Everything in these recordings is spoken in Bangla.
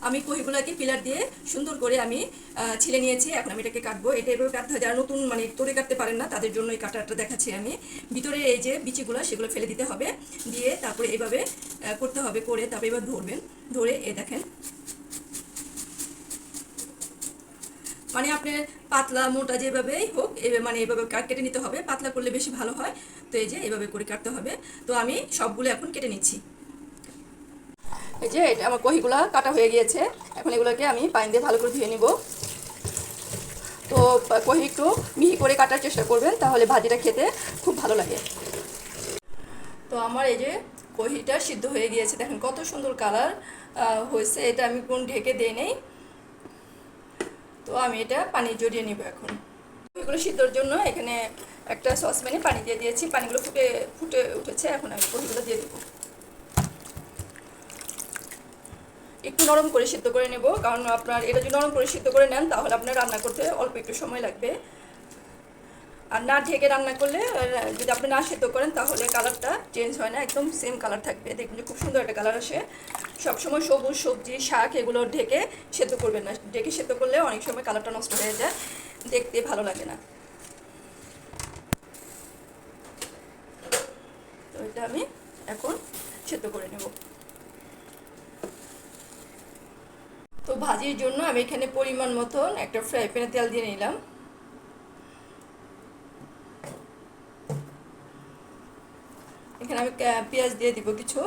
আমি কহিগুলোকে পিলার দিয়ে সুন্দর করে আমি ছিলে নিয়েছি। এখন আমি এটাকে কাটবো। এটা এভাবে কাটতে হয়, যারা নতুন মানে তরে কাটতে পারেন না তাদের জন্য এই কাটাটা দেখাচ্ছি আমি। ভিতরে এই যে বিচিগুলো সেগুলো ফেলে দিতে হবে, দিয়ে তারপরে এইভাবে করতে হবে, করে তারপরে এবার ধরবেন, ধরে এই দেখেন মানে আপনার পাতলা মোটা যেভাবেই হোক মানে এইভাবে কেটে নিতে হবে। পাতলা করলে বেশি ভালো হয়। তো এই যে এইভাবে করে কাটতে হবে। তো আমি সবগুলো এখন কেটে নিচ্ছি। এই যে এটা আমার কহিগুলো কাটা হয়ে গিয়েছে। এখন এগুলোকে আমি পানি দিয়ে ভালো করে ধুয়ে নিব। তো কহি একটু মিহি করে কাটার চেষ্টা করবেন, তাহলে ভাজিটা খেতে খুব ভালো লাগে। তো আমার এই যে কহিটা সিদ্ধ হয়ে গিয়েছে, দেখেন কত সুন্দর কালার হয়েছে। এটা আমি কোন ঢেকে দিয়ে নেই। তো আমি এটা পানি জড়িয়ে নিব। এখন এগুলো সিদ্ধর জন্য এখানে একটা সসপ্যানে পানি দিয়ে দিয়েছি। পানিগুলো ফুটে উঠেছে। এখন আমি কহিগুলো দিয়ে দেবো। একটু নরম করে সিদ্ধ করে নেব, কারণ আপনার এটা যদি নরম করে সিদ্ধ করে নেন তাহলে আপনার রান্না করতে অল্প একটু সময় লাগবে। আর না ঢেকে রান্না করলে, যদি আপনি না সিদ্ধ করেন তাহলে কালারটা চেঞ্জ হয় না, একদম সেম কালার থাকবে। দেখবেন যে খুব সুন্দর একটা কালার আসে। সবসময় সবুজ সবজি শাক এগুলো ঢেকে সেদ্ধ করবেন না। ঢেকে সেদ্ধ করলে অনেক সময় কালারটা নষ্ট হয়ে যায়, দেখতে ভালো লাগে না। তো এটা আমি এখন সেদ্ধ করে নেব। তো ভাজির জন্য আমি এখানে পরিমাণ মতন একটা ফ্রাই প্যানে তেল দিয়ে নিলাম। এখানে আমি পেঁয়াজ দিয়ে দিব কিছু,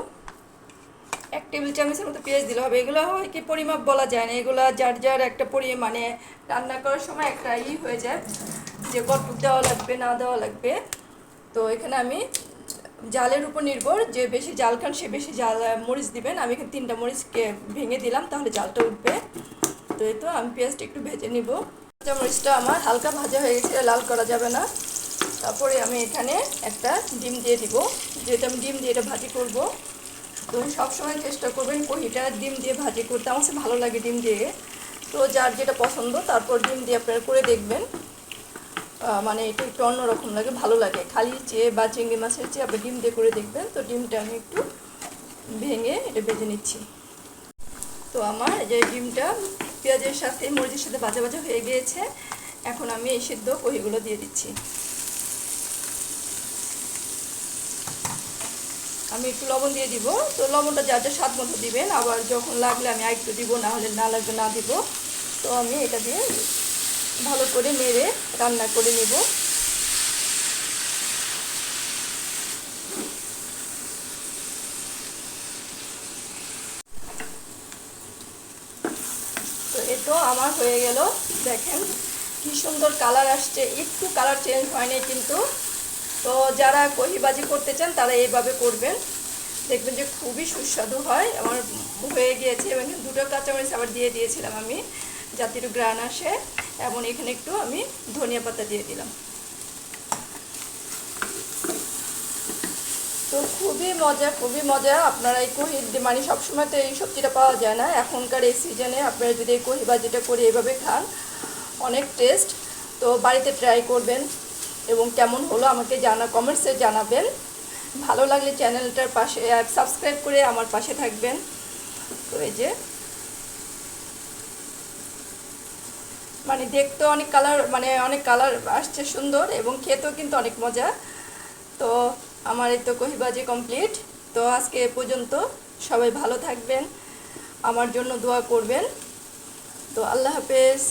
1 টেবিল চামচের মতো পেঁয়াজ দিলে হবে। এগুলো হয় কি পরিমাপ বলা যায় না, এগুলো যার যার একটা মানে রান্না করার সময় একটা হয়ে যায় যে কতটুকু দেওয়া লাগবে না দেওয়া লাগবে। তো এখানে আমি জালের উপর নির্ভর, যে বেশি জাল খান সে বেশি জাল মরিচ দিবেন। আমি এখানে 3টা মরিচকে ভেঙে দিলাম, তাহলে জালটা উঠবে। তো এই তো আমি পেঁয়াজটা একটু ভেজে নিব। কাঁচা মরিচটা আমার হালকা ভাজা হয়ে গেছে, লাল করা যাবে না। তারপরে আমি এখানে একটা ডিম দিয়ে দিব, যেটা আমি ডিম দিয়ে এটা ভাজি করব। তো সবসময় চেষ্টা করবেন কহিটা ডিম দিয়ে ভাজি করতে, আমার কাছে ভালো লাগে ডিম দিয়ে। তো যার যেটা পছন্দ তারপর ডিম দিয়ে আপনারা করে দেখবেন। মানে এটা একটু অন্যরকম লাগে, ভালো লাগে। খালি চেয়ে বা চিংড়ি মাছের চেয়ে আপনি ডিম দিয়ে করে দেখবেন। তো ডিমটা আমি একটু ভেঙে এটা ভেজে নিচ্ছি। তো আমার যে ডিমটা পেঁয়াজের সাথে মরিচের সাথে ভাজা ভাজা হয়ে গিয়েছে। এখন আমি এই সিদ্ধ কহিগুলো দিয়ে দিচ্ছি। আমি একটু লবণ দিয়ে দিব। তো লবণটা যা যা স্বাদ মতো দিবেন, আবার যখন লাগলে আমি একটু দিব, না হলে না লাগবে না দিব। তো আমি এটা দিয়ে ভালো করে নেড়ে রান্না করে নেব। তো এ তো আমার হয়ে গেল। দেখেন কি সুন্দর কালার আসছে, একটু কালার চেঞ্জ হয়নি কিন্তু। তো যারা কহিবাজি করতে চান তারা এইভাবে করবেন, দেখবেন যে খুবই সুস্বাদু হয়। আমার হয়ে গিয়েছে এবং 2টো কাঁচামরিচ আবার দিয়ে দিয়েছিলাম আমি, যাতে একটু গ্রান আসে। এবং এখানে একটু আমি ধনিয়া পাতা দিয়ে দিলাম। তো খুবই মজা, খুবই মজা। আপনারা এই কহি মানে সবসময় তো এই সবজিটা পাওয়া যায় না, এখনকার এই সিজনে আপনারা যদি এই কহিবাজিটা করে এইভাবে খান, অনেক টেস্ট। তো বাড়িতে ট্রাই করবেন এবং কেমন হলো আমাকে কমেন্টসে জানাবেন। ভালো লাগলে চ্যানেলটার পাশে সাবস্ক্রাইব করে আমার পাশে থাকবেন। তো এই যে মানে দেখতে অনেক কালার আসছে সুন্দর, এবং খেতেও কিন্তু অনেক মজা। তো আমার এই তো কহিবাজি কমপ্লিট। তো আজকে এ পর্যন্ত। সবাই ভালো থাকবেন, আমার জন্য দোয়া করবেন। তো আল্লাহ হাফেজ।